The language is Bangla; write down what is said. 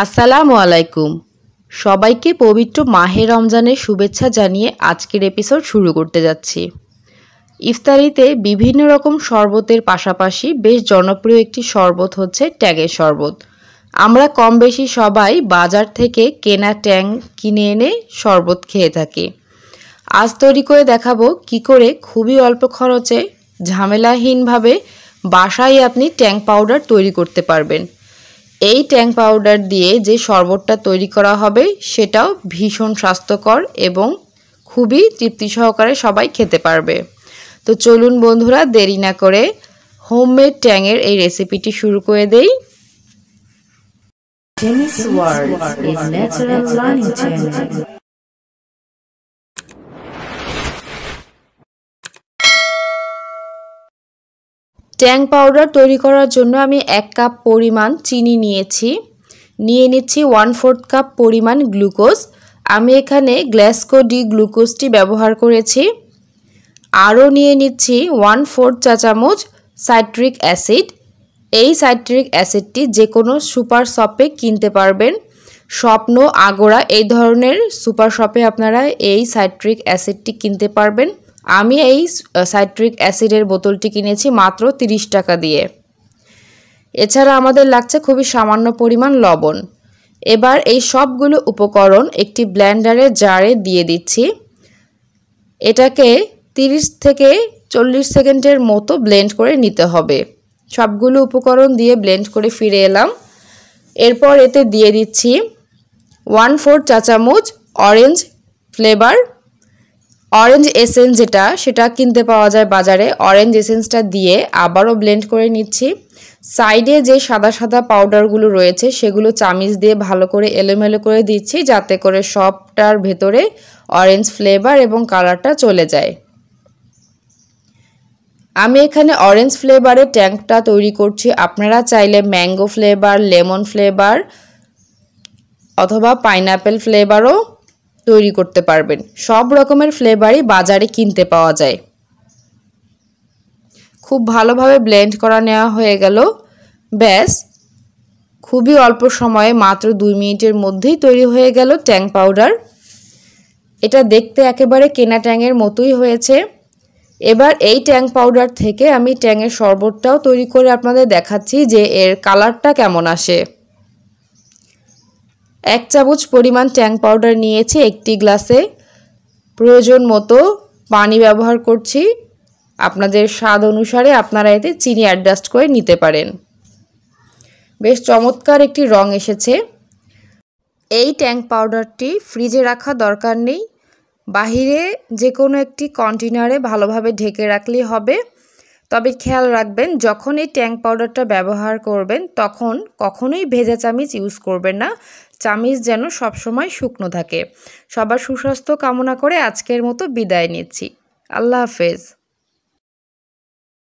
আসসালামু আলাইকুম। সবাইকে পবিত্র মাহে রমজানের শুভেচ্ছা জানিয়ে আজকের এপিসোড শুরু করতে যাচ্ছি। ইফতারিতে বিভিন্ন রকম শরবতের পাশাপাশি বেশ জনপ্রিয় একটি শরবত হচ্ছে ট্যাঙের শরবত। আমরা কম বেশি সবাই বাজার থেকে কেনা ট্যাং কিনে এনে শরবত খেয়ে থাকি। আজ তৈরি করে দেখাবো কি করে খুবই অল্প খরচে ঝামেলাহীনভাবে বাসায় আপনি ট্যাং পাউডার তৈরি করতে পারবেন। এই ট্যাং পাউডার দিয়ে যে শরবতটা তৈরি করা হবে সেটাও ভীষণ স্বাস্থ্যকর এবং খুবই তৃপ্তি সহকারে সবাই খেতে পারবে। তো চলুন বন্ধুরা, দেরি না করে হোমমেড ট্যাঙের এই রেসিপিটি শুরু করে দেই। Jenny's World is natural learning channel. Tang powder তৈরি করার জন্য আমি 1 কাপ পরিমাণ চিনি নিয়েছি। নিয়ে নিচ্ছি 1/4 কাপ পরিমাণ গ্লুকোজ। আমি এখানে গ্লাসকো ডি গ্লুকোজটি ব্যবহার করেছি। আরও নিয়ে নিচ্ছি 1/4 চা চামচ সাইট্রিক অ্যাসিড। এই সাইট্রিক অ্যাসিডটি যে কোনো সুপার শপে কিনতে পারবেন। স্বপ্ন, আগোড়া এই ধরনের সুপার শপে আপনারা এই সাইট্রিক অ্যাসিডটি কিনতে পারবেন। আমি এই সাইট্রিক অ্যাসিডের বোতলটি কিনেছি মাত্র 30 টাকা দিয়ে। এছাড়া আমাদের লাগছে খুবই সামান্য পরিমাণ লবণ। এবার এই সবগুলো উপকরণ একটি ব্লেন্ডারের জারে দিয়ে দিচ্ছি। এটাকে 30 থেকে 40 সেকেন্ডের মতো ব্লেন্ড করে নিতে হবে। সবগুলো উপকরণ দিয়ে ব্লেন্ড করে ফিরে এলাম। এরপর এতে দিয়ে দিচ্ছি 1/4 চা চামচ অরেঞ্জ ফ্লেভার। অরেঞ্জ এসেন্স সেটা কিনতে পাওয়া যায় বাজারে। অরেঞ্জ এসেন্সটা দিয়ে আবারও ব্লেন্ড করে নিচ্ছি। সাইডে যে সাদা সাদা পাউডারগুলো রয়েছে সেগুলো চামিচ দিয়ে ভালো করে এলোমেলো করে দিচ্ছি, যাতে করে সবটার ভেতরে অরেঞ্জ ফ্লেভার এবং কালারটা চলে যায়। আমি এখানে অরেঞ্জ ফ্লেভারের ট্যাংটা তৈরি করছি। আপনারা চাইলে ম্যাঙ্গো ফ্লেভার, লেমন ফ্লেভার অথবা পাইনাপেল ফ্লেভারও তৈরি করতে পারবেন। সব রকমের ফ্লেভারই বাজারে কিনতে পাওয়া যায়। খুব ভালোভাবে ব্লেন্ড করা নেওয়া হয়ে গেল। ব্যাস, খুবই অল্প সময়ে মাত্র 2 মিনিটের মধ্যেই তৈরি হয়ে গেল ট্যাং পাউডার। এটা দেখতে একেবারে কেনা ট্যাংয়ের মতোই হয়েছে। এবার এই ট্যাং পাউডার থেকে আমি ট্যাংয়ের শরবতটাও তৈরি করে আপনাদের দেখাচ্ছি যে এর কালারটা কেমন আসে। 1 চামচ পরিমাণ ট্যাং পাউডার নিয়েছি একটি গ্লাসে। প্রয়োজন মতো পানি ব্যবহার করছি। আপনাদের স্বাদ অনুসারে আপনারা এতে চিনি অ্যাডজাস্ট করে নিতে পারেন। বেশ চমৎকার একটি রং এসেছে। এই ট্যাং পাউডারটি ফ্রিজে রাখা দরকার নেই, বাহিরে যে কোনো একটি কন্টেনারে ভালোভাবে ঢেকে রাখলেই হবে। তবে খেয়াল রাখবেন, যখন এই ট্যাং পাউডারটা ব্যবহার করবেন তখন কখনোই ভেজা চামিচ ইউজ করবেন না। চামিচ যেন সবসময় শুকনো থাকে। সবার সুস্বাস্থ্য কামনা করে আজকের মতো বিদায় নিচ্ছি। আল্লাহ হাফেজ।